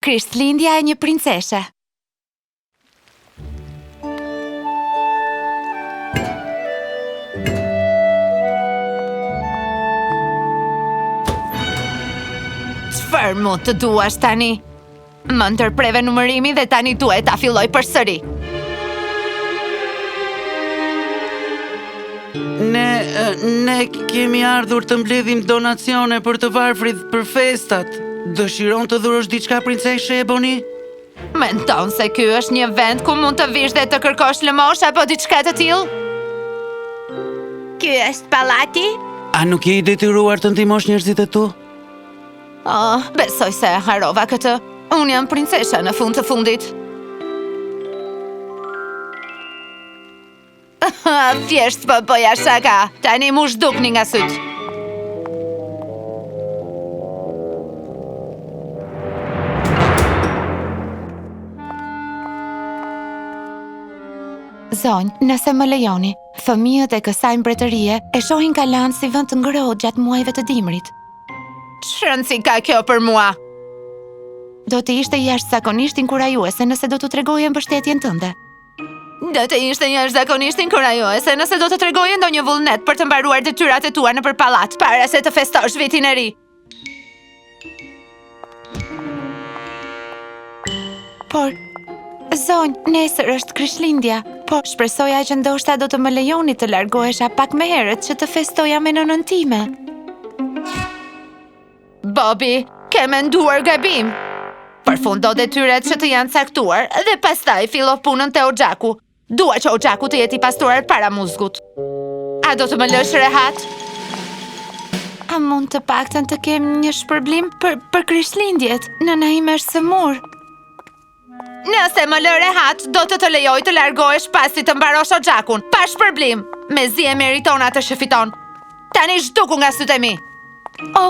Krishtlindja e një princeshe. Çfarë mund të duash tani? Më ndërpreve numërimi dhe tani duhet ta filloj përsëri. Ne kemi ardhur të mbledhim donacione për të varfrit për festat. Dëshiron të dhurosh diçka princeshe Ebony? Mendon se ky është një vend ku mund të vish dhe të kërkosh lëmosh apo diçka të tillë? Ky është pallati? A nuk je i detyruar të ndihmosh njerëzit e tu? Besoj se e harova këtë. Unë jam princesha në fund të fundit. Thjesht po bëja shaka. Tani mu zhdukni nga syt. Zonjë, nëse më lejoni, fëmijët e kësaj mbretërie e shohin Kalan si vend të ngrohtë gjatë muajve të dimrit. Çrëndsi ka kjo për mua? Do të ishte jashtëzakonisht inkurajuese nëse do të tregoje mbështetjen tënde. Do të ishte jashtëzakonisht inkurajuese nëse do të tregoje ndonjë vullnet për të mbaruar detyrat e tua nëpër pallat para se të festosh vitin e ri. Por, zonjë, nesër është Krishtlindja, po shpresoja që ndoshta do të më lejoni të largohesha pak më herët që të festoja me nënën time. Bobby, ke menduar gabim. Përfundo detyrat që të janë caktuar dhe pastaj fillo punën te Oxhaku. Dua që Oxhaku të jeti pastruar para muzgut. A do të më lësh rehat? A mund të paktën të kem një shpërblim për Krishtlindjet? Nëna ime është sëmur. Nëse më lë rehat, do të lejoj të largohesh pasi të mbarosh Oxhakun, pa shpërblim. Mezi e meriton atë që fiton. Tani zhduku nga sytë e mi.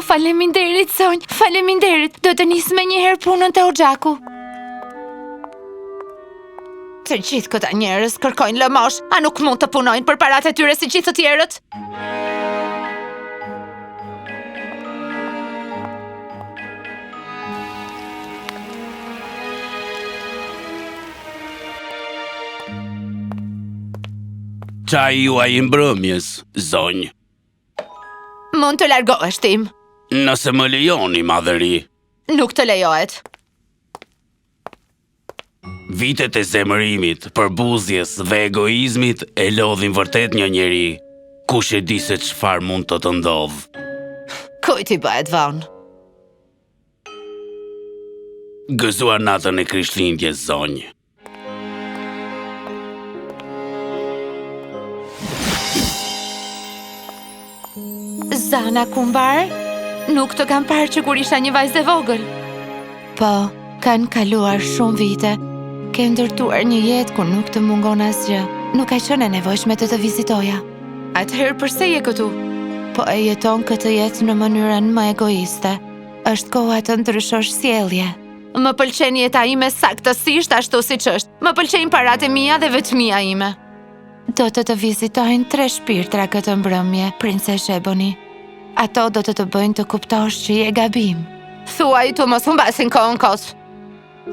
Faleminderit, zonjë, faleminderit. Do të nis me njëherë punën te Oxhaku. Të gjithë këta njerëz kërkojnë lëmosh, a nuk mund të punojnë për paratë e tyre si gjithë të tjerët? Çaj juaj i mbrëmjes, zonjë. Mund të largohesh, Tim. Nëse më lejoni, madhëri. Nuk të lejohet. Vitet e zemërimit, përbuzjes dhe egoizmit e lodhin vërtet një njeri. Kush e di se çfarë mund të ndodh? Kujt i bëhet vonë? Gëzuar natën e Krishtlindjes, zonjë. Zana Kumbar, nuk të kam parë që kur isha një vajzë e vogël. Po, kanë kaluar shumë vite. Ke ndërtuar një jetë ku nuk të mungon asgjë. Nuk ka qenë e nevojshme të vizitoja. Atëherë pse je këtu? Po e jeton këtë jetë në mënyrën më egoiste. Është koha të ndryshosh sjellje. Më pëlqen jeta ime saktësisht ashtu siç është. Më pëlqejnë paratë e mia dhe vetmia ime. Do të vizitojnë 3 shpirtra këtë mbrëmje, princeshe Ebony. Ato do të bëjnë të kuptosh që je gabim. Thuaj tu mos humbasin kohën kot.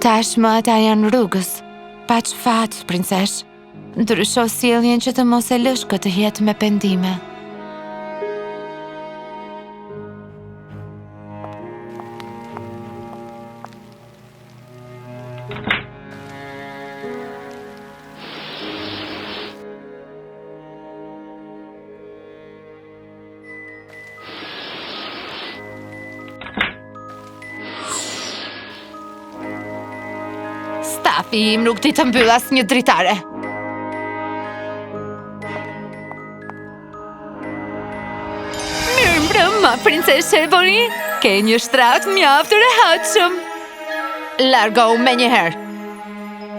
Tashmë ata janë rrugës. Paç fat, princesh. Ndrysho sjelljen që të mos e lësh këtë jetë me pendime. Stafi im nuk di të mbyll asnjë dritare. Mirëmbrëma, princeshe Ebony. Ke një shtrat mjaft të rehatshëm. Largohu menjëherë.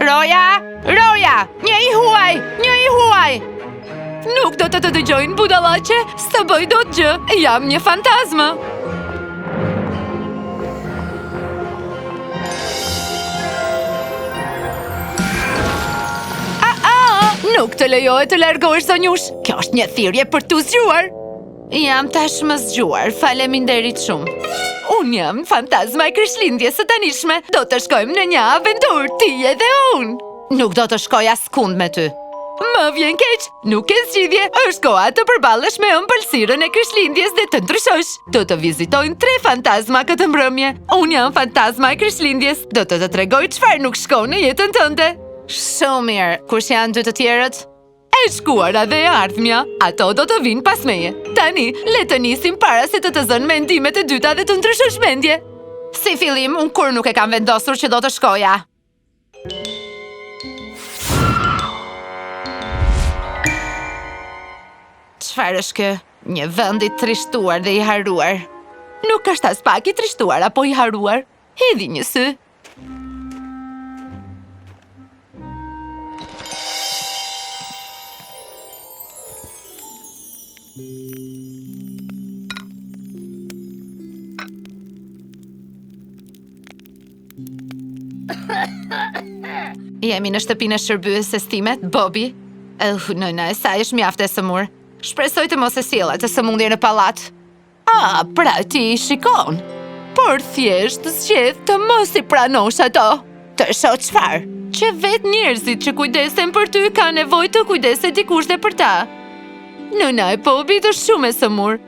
Roja! Roja! Një i huaj! Nuk do të dëgjojnë, budallaqe, s'të bëj dot gjë. Jam një fantazmë. Nuk të lejohet të largohesh, zonjush. Kjo është një thirrje për t'u zgjuar. Jam tashmë zgjuar, faleminderit shumë. Unë jam fantazma e Krishtlindjes së tanishme. Do të shkojmë në një aventur, ti edhe unë. Nuk do të shkoj askund me ty. Më vjen keq, nuk ke zgjidhje. Është koha të përballesh me ëmbëlsirën e Krishtlindjes dhe të ndryshosh. Do të vizitojnë 3 fantazma këtë mbrëmje. Unë jam fantazma e Krishtlindjes. Do të tregoj çfarë nuk shkon në jetën tënde. Shumë mirë. Kush janë 2 të tjerët? E shkuara dhe e ardhmja, ato do të vinë pas meje. Tani, le të nisim para se të zënë mendimet e dyta dhe të ndryshosh mendje. Si fillim, unë kur nuk e kam vendosur që do të shkoja. Çfarë është kë? Një vend i trishtuar dhe i haruar. Nuk është as pak i trishtuar apo i haruar. Hedhi një sy. Jemi në shtëpinë e shërbyesës time, Bobby. Nëna e saj është mjaft e sëmur. Shpresoj të mos e sjellë të sëmundje në pallat. Pra ti i shikon. Por thjesht zgjedh të mos i pranosh ato. Të shoh çfarë? Që vetë njerëzit që kujdesen për ty ka nevojë të kujdeset dikush dhe për ta. Nëna e Bobbyt është shumë e sëmur.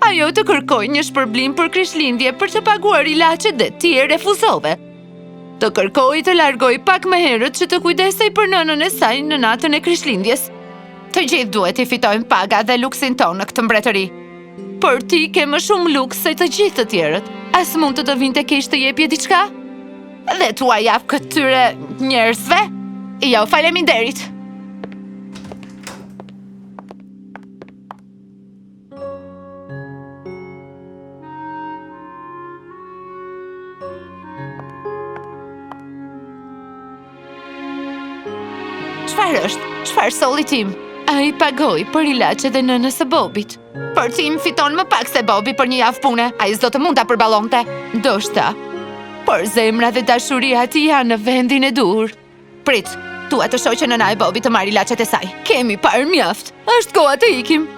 Ajo të kërkoi një shpërblim për Krishtlindje për të paguar ilaçet dhe ti e refuzove. Të kërkoi të largoj pak më herët që të kujdesej për nënën e saj në natën e Krishtlindjes. Të gjithë duhet i fitojnë paga dhe luksin tonë në këtë mbretëri. Por ti ke më shumë luks se të gjithë të tjerët. As mund të vinte keq të jepje diçka? Dhe tua jap këtyre njerëzve? Jo, faleminderit. Çfarë është? Çfarë solli tim? Ai pagoi për ilaçet e nënës së Bobit. Por Tim fiton më pak se Bobby për një javë pune. Ai s'do të mund ta përballonte. Ndoshta. Por zemra dhe dashuria e tij janë në vendin e dur. Prit, dua të shoh që nëna e Bobby të marrë ilaçet e saj. Kemi parë mjaft. Është koha të ikim.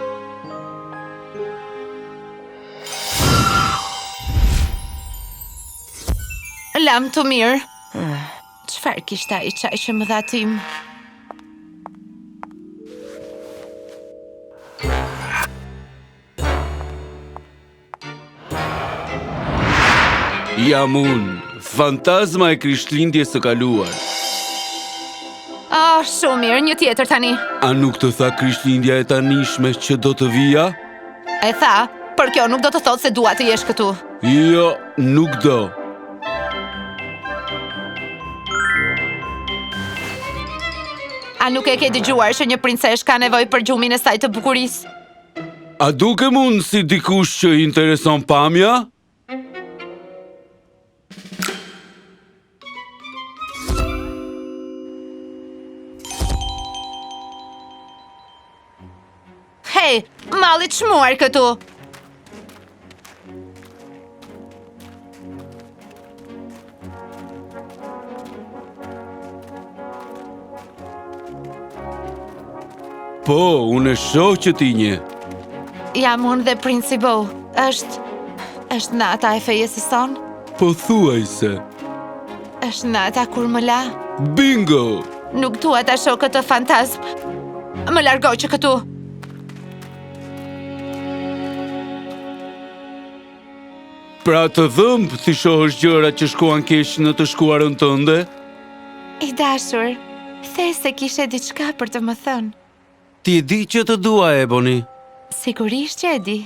Lam të mirë. Çfarë kishte ai çaj që më dha Tim? Jam unë, fantazma e Krishtlindjes së kaluar. Shumë mirë, një tjetër tani. A nuk të tha Krishtlindja e tanishme që do të vija? E tha, por kjo nuk do të thotë se dua të jesh këtu. Jo, nuk do. A nuk e ke dëgjuar që një princesh ka nevojë për gjumin e saj të bukurisë? A duke mund si dikush që i intereson pamja? Hej, malli çmuar këtu. Po, unë e shoh që ti nje. Jam unë dhe princi Bo. Është nata e fejes së son? Po thuaj se. Është nata kur më la? Bingo! Nuk dua ta shoh këtë fantazm. Më largo që këtu. Pra të dhëmb ti shohësh gjëra që shkuan keq në të shkuarën tënde? I dashur, the se kishe diçka për të më thënë. Ti e di që të dua, Ebony. Sigurisht që e di.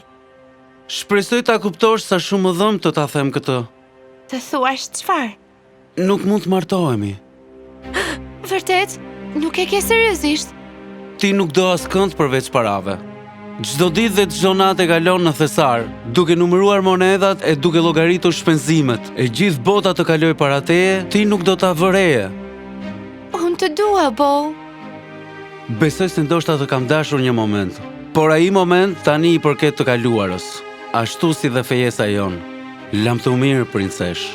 Shpresoj ta kuptosh sa shumë më dhëm të ta them këtë. Të thuash çfarë? Nuk mund të martohemi. Vërtet? Nuk e ke seriozisht? Ti nuk do askënd përveç parave. Çdo ditë dhe çdo natë e kalon në thesar, duke numëruar monedat e duke llogaritur shpenzimet. E gjithë bota të kaloj para teje, ti nuk do ta vëreje. Unë të dua, Bo. Besoj se ndoshta të kam dashur një moment, por ai moment tani i përket të kaluarës, ashtu si dhe fejesa jon. Lam të mirë, princesh.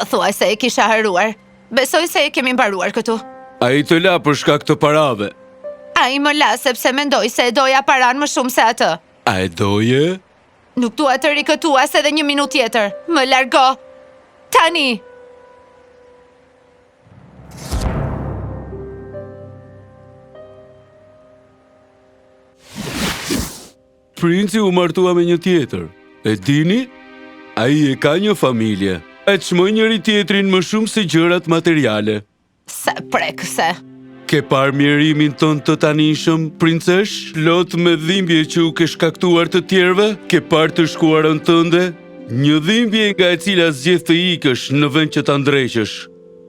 thuaj se e kisha haruar. Besoj se e kemi mbaruar këtu. A i të la për shkak të parave. A i më la sepse mendoj se e doja paran më shumë se atë. A e doje? Nuk dua të rikëtuas edhe një minutë tjetër. Më largo. Tani! Princi u martua me një tjetër. E dini? A i e ka një familje. E çmoj njëri tjetrin më shumë se gjërat materiale. Se prekëse. Ke parë mjerimin ton të tanishëm, princesh? Lot me dhimbje që u ke shkaktuar të tjerve? Ke parë të shkuarën tënde? Një dhimbje nga e cila zgjedh të ikësh në vend që ta ndreqësh.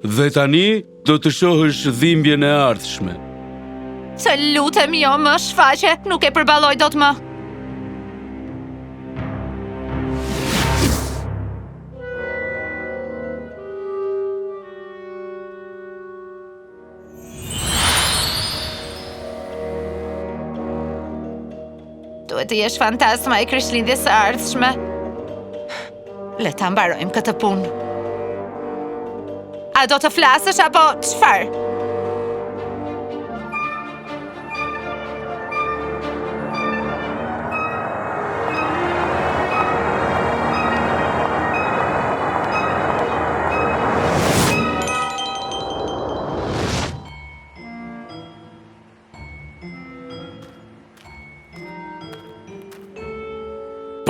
Dhe tani do të shohësh dhimbjen e ardhshme. Se lutem jo më shfaqe, nuk e përballoj dot më. Duhet të jesh fantasma e krishtlindjes së ardhshme. Le ta mbarojmë këtë punë. A do të flasësh apo çfarë?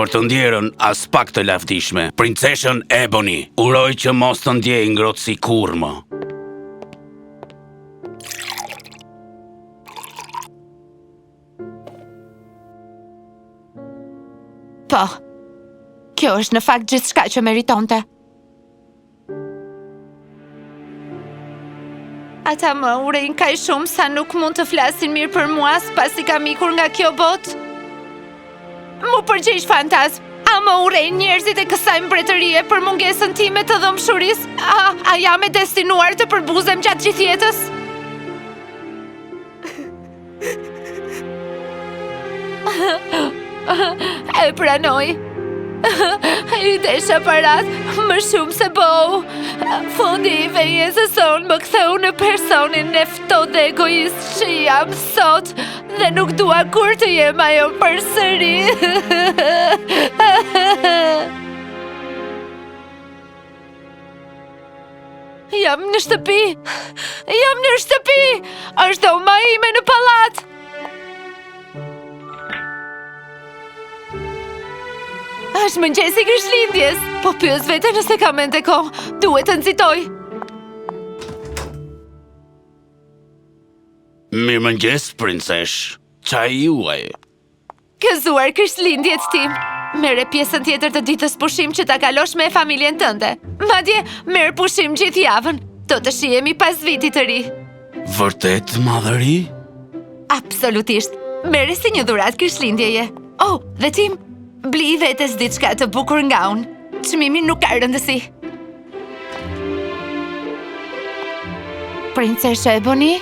Për të ndjerën as pak të lavdishme, princeshën Ebony, uroj që mos të ndjej ngrohtë si kurrë më. Po, kjo është në fakt gjithçka që meritonte. Ata më urejnë kaq shumë sa nuk mund të flasin mirë për mua pasi kam ikur nga kjo botë. Mu përgjigj fantazm, a më urejnë njerëzit e kësaj mbretërie për mungesën time të dhëmshurisë? A jam e destinuar të përbuzem gjatë gjithë jetës? E pranoj. I desha parat më shumë se bou. Fundi i vejesës sonë më ktheu në personin e ftohtë dhe egoist që jam sot dhe nuk dua kur të jem ajo përsëri. Jam në shtëpi. Jam në shtëpi. Është dhoma ime në pallat. Është mëngjesi Krishtlindjes, po pyes vete nëse kam ende kohë, duhet të nxitoj. Mirëmëngjes, princesh. Çaj juaj. Gëzuar Krishtlindjet tim. Merre pjesën tjetër të ditës pushim që ta kalosh me familjen tënde. Madje merr pushim gjithë javën. Do të shihemi pas vitit të ri. Vërtet, madhëri? Absolutisht. Merre si një dhuratë Krishtlindjeje. Oh, dhe tim, bli vetes diçka të bukur nga unë. Çmimi nuk ka rëndësi. Princesha Ebony?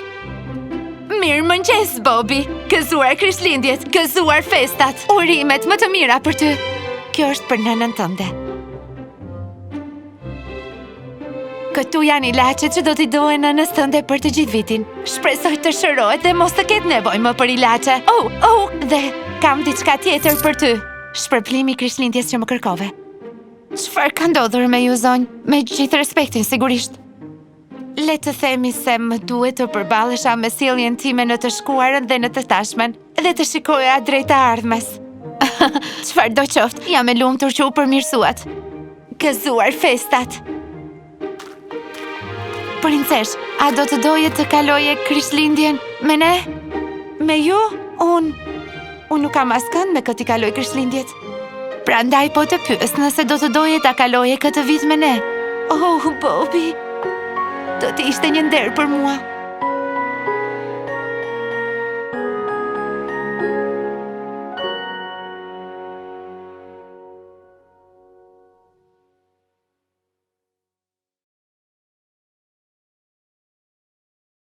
Mirëmëngjes, Bobby. Gëzuar Krishtlindjet, gëzuar festat. Urimet më të mira për ty. Kjo është për nënën tënde. Këtu janë ilaçet që do t'i duhen nënës tënde për të gjithë vitin. Shpresoj të shërohet dhe mos të ketë nevojë më për ilaçe. Dhe kam diçka tjetër për ty. Shpërblimi i Krishtlindjes që më kërkove. Çfarë ka ndodhur me ju, zonjë? Me gjithë respektin, sigurisht. Le të themi se më duhet të përballesha me sjelljen time në të shkuarën dhe në të tashmen, dhe të shikoja drejt të ardhmes. Çfarë do qoftë, jam e lumtur që u përmirësuat. Gëzuar festat. Princesh, a do të doje të kaloje Krishtlindjen me ne? Me ju? Unë nuk kam askënd me këtë i kaloj Krishtlindjet. Prandaj po të pyes nëse do të doje ta kaloje këtë vit me ne. Oh, Bobby, do të ishte një nder për mua.